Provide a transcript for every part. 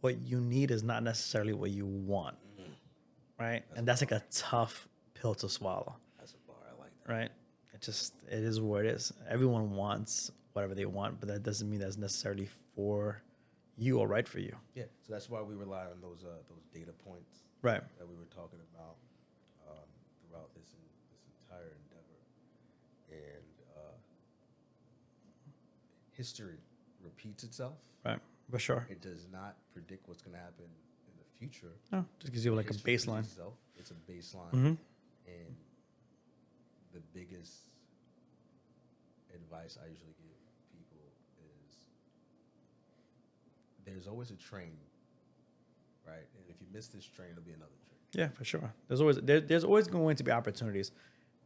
what you need is not necessarily what you want, right? And that's like a tough pill to swallow, That's a bar. I like that. right? It is what it is. Everyone wants whatever they want, but that doesn't mean that's necessarily for you or right for you. Yeah. So that's why we rely on those data points Right. that we were talking about throughout this entire endeavor, and history repeats itself. Right. For sure. It does not predict what's going to happen in the future. No, just gives you like a History repeats baseline. itself. It's a baseline, and the biggest advice I usually give people is there's always a train, right? And if you miss this train, there'll be another train. Yeah, for sure. There's always going to be opportunities.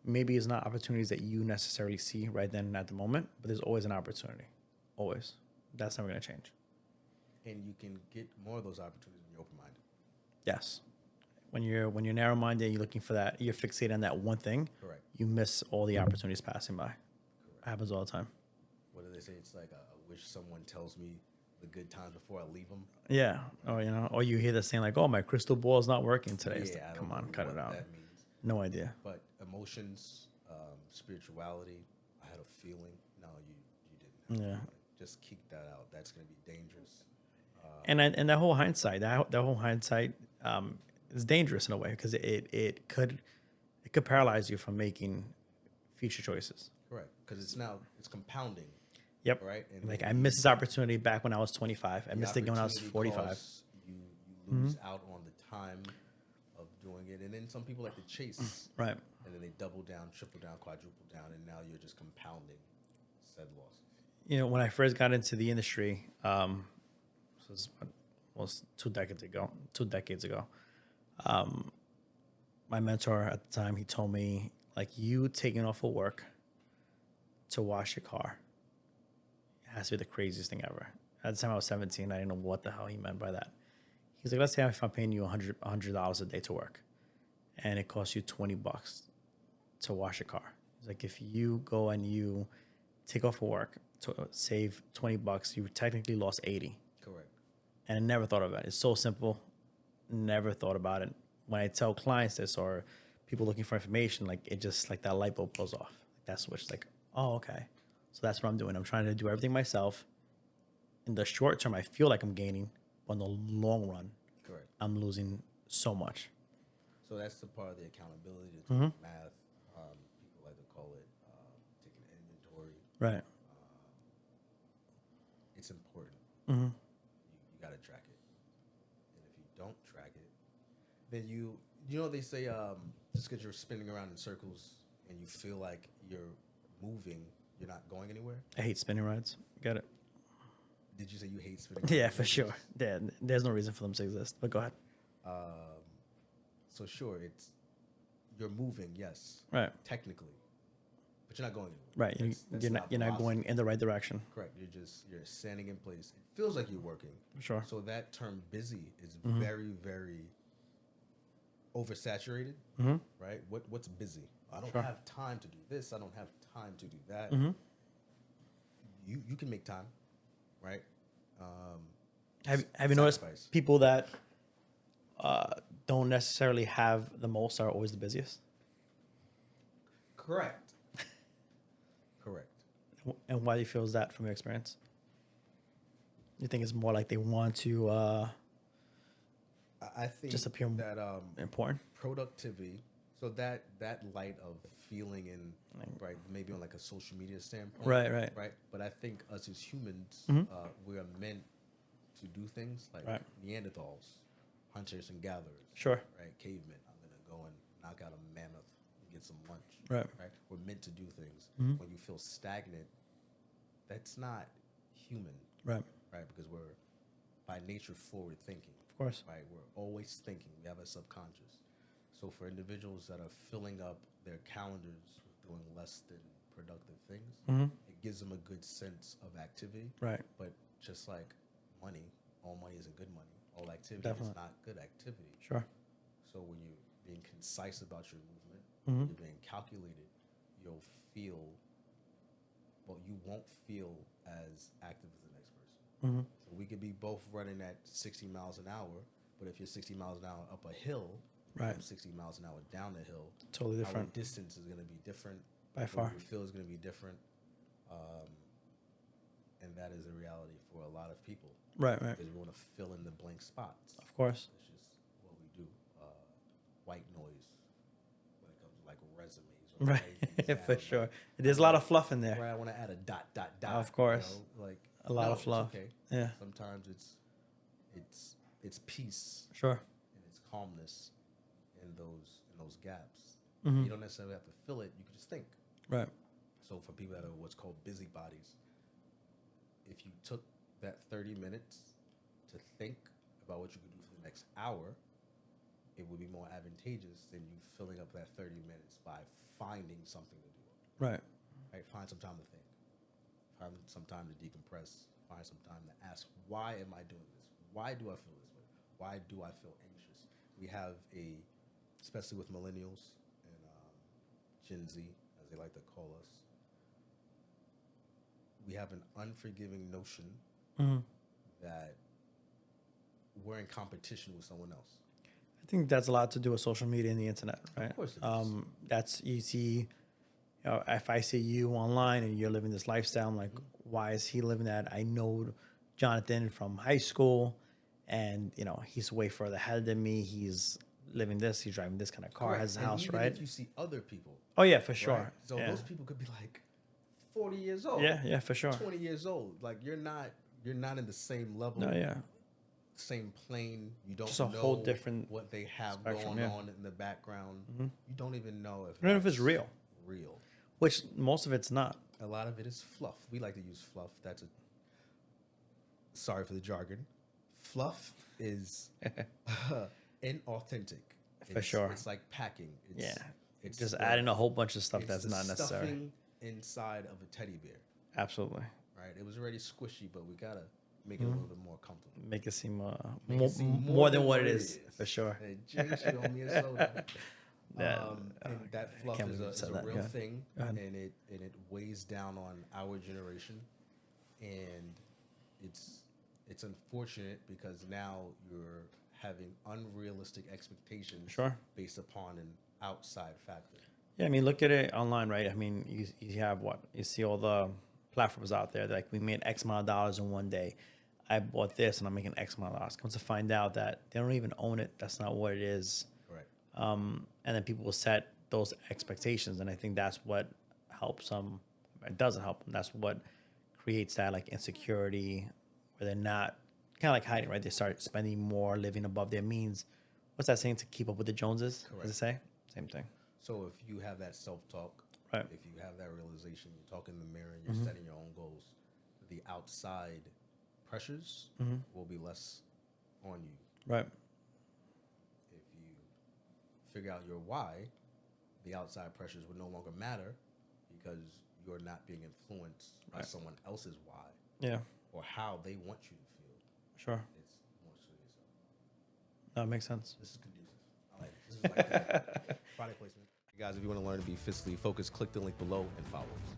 Maybe it's not opportunities that you necessarily see right then and at the moment, but there's always an opportunity. Always. That's never going to change. And you can get more of those opportunities when you're open-minded. Yes. When you're narrow-minded, you're looking for that, you're fixated on that one thing. Correct. You miss all the opportunities passing by. Correct. Happens all the time. What do they say? It's like, I wish someone tells me the good times before I leave them. Yeah. Or you hear the saying like, "Oh, my crystal ball is not working today." It's Yeah, like, I come don't on, know cut what it out. that means. No idea. But emotions, spirituality, I had a feeling. No, you didn't. Yeah. Just keep that out. That's going to be dangerous. And that whole hindsight, is dangerous in a way because it could paralyze you from making future choices. Correct. Because it's compounding. Yep. Right. And Like I missed this opportunity back when I was 25. I the missed it when I was opportunity 45. costs, you lose out on the time of doing it. And then some people like to chase. Right. And then they double down, triple down, quadruple down, and now you're just compounding said loss. When I first got into the industry, this was 2 decades ago. My mentor at the time, he told me, like, you taking off of work to wash your car has to be the craziest thing ever. At the time I was 17, I didn't know what the hell he meant by that. He's like, let's say if I'm paying you $100 a day to work and it costs you $20 to wash your car. He's like, if you go and you take off of work to save $20, you technically lost 80. Correct. And I never thought of it. It's so simple. Never thought about it. When I tell clients this or people looking for information, like it just like that light bulb goes off. That switch, like, oh, okay. So that's what I'm doing. I'm trying to do everything myself. In the short term, I feel like I'm gaining, but in the long run, Correct. I'm losing so much. So that's the part of the accountability, the math. People like to call it taking inventory. Right. It's important. You got to track it. And if you don't track it, then they say just because you're spinning around in circles and you feel like you're moving, you're not going anywhere. I hate spinning rides. Got it. Did you say you hate spinning? Yeah, for sure. There's no reason for them to exist. But go ahead. So sure, you're moving, yes, Right. technically, but you're not going anywhere. Right. That's You're not going in the right direction. Correct. You're standing in place. It feels like you're working. Sure. So that term "busy" is very, very oversaturated. Right. What's busy? I don't have time to do this. I don't have time to do that. You can make time, right? Have you noticed people that don't necessarily have the most are always the busiest? Correct. Correct. And why do you feel is that from your experience? You think it's more like they want to I think just appear that important? productivity. So that light of feeling in right, maybe on like a social media standpoint. Right. But I think us as humans, we are meant to do things like Neanderthals, hunters and gatherers. Sure. Right. Cavemen. I'm gonna go and knock out a mammoth and get some lunch. Right. We're meant to do things. When you feel stagnant, that's not human. Right. Right. Because we're by nature forward thinking. Of course. Right. We're always thinking. We have a subconscious. So for individuals that are filling up their calendars with doing less than productive things, it gives them a good sense of activity. Right. But just like money, all money isn't good money. All activity Definitely. is not good activity. Sure. So when you're being concise about your movement, you're being calculated, you won't feel as active as the next person. So we could be both running at 60 miles an hour, but if you're 60 miles an hour up a hill, right, 60 miles an hour down the hill, totally different. Our distance is going to be different. By far. What we feel is going to be different. And that is a reality for a lot of people. Right. Because we want to fill in the blank spots. Of course. It's just what we do. White noise when it comes to like resumes. Right, for sure. There's a lot of fluff in there. Right, I want to add a dot. Of course. You know, like a lot of fluff. Okay. Yeah. Sometimes it's peace. Sure. And it's calmness in those gaps. Mm-hmm. You don't necessarily have to fill it. You can just think. Right. So for people that are what's called busybodies, if you took that 30 minutes to think about what you could do for the next hour, it would be more advantageous than you filling up that 30 minutes by finding something to do. Right. Right. Find some time to think. Find some time to decompress. Find some time to ask, why am I doing this? Why do I feel this way? Why do I feel anxious? We have especially with millennials and Gen Z, as they like to call us, we have an unforgiving notion that we're in competition with someone else. I think that's a lot to do with social media and the internet, right? Of course it is. That's easy. You know, if I see you online and you're living this lifestyle, I'm like, why is he living that? I know Jonathan from high school, and you know he's way further ahead than me. He's living this. He's driving this kind of car. Correct. Has a and house, even right? If you see other people, oh yeah, for sure. Right? So yeah. those people could be like 40 years old. Yeah, for sure. 20 years old. Like you're not in the same level. No, yeah. Same plane. You don't Just a know whole different what they have spectrum, going yeah. on in the background. You don't even know if I don't know if it's real. Real. Which most of it's not. A lot of it is fluff. We like to use fluff. Sorry for the jargon. Fluff is inauthentic. For sure. It's like packing. It's just adding a whole bunch of stuff that's not necessary. Stuffing inside of a teddy bear. Absolutely. Right. It was already squishy, but we gotta make it a little bit more comfortable. Make it seem, more than what it is. For sure. Hey, Jimmy, she owe me a soda. And that fluff is a real thing, and it weighs down on our generation, and it's unfortunate because now you're having unrealistic expectations based upon an outside factor. Yeah, I mean, look at it online, right? I mean, you have you see all the platforms out there, like we made X amount of dollars in one day. I bought this and I'm making X amount of dollars. Comes to find out that they don't even own it. That's not what it is. Right. And then people will set those expectations, and I think that's what helps them. It doesn't help them. That's what creates that like insecurity, where they're not kind of like hiding, right? They start spending more, living above their means. What's that saying? To keep up with the Joneses? Correct. Does it say? Same thing. So if you have that self-talk, right? If you have that realization, you talk in the mirror, and you're setting your own goals, the outside pressures will be less on you. Right. If you figure out your why, the outside pressures would no longer matter because you're not being influenced by someone else's why. Yeah. Or how they want you to feel. Sure. It's more so yourself. That makes sense. This is conducive. I like this. This is like product placement. Hey guys, if you want to learn to be fiscally focused, click the link below and follow us.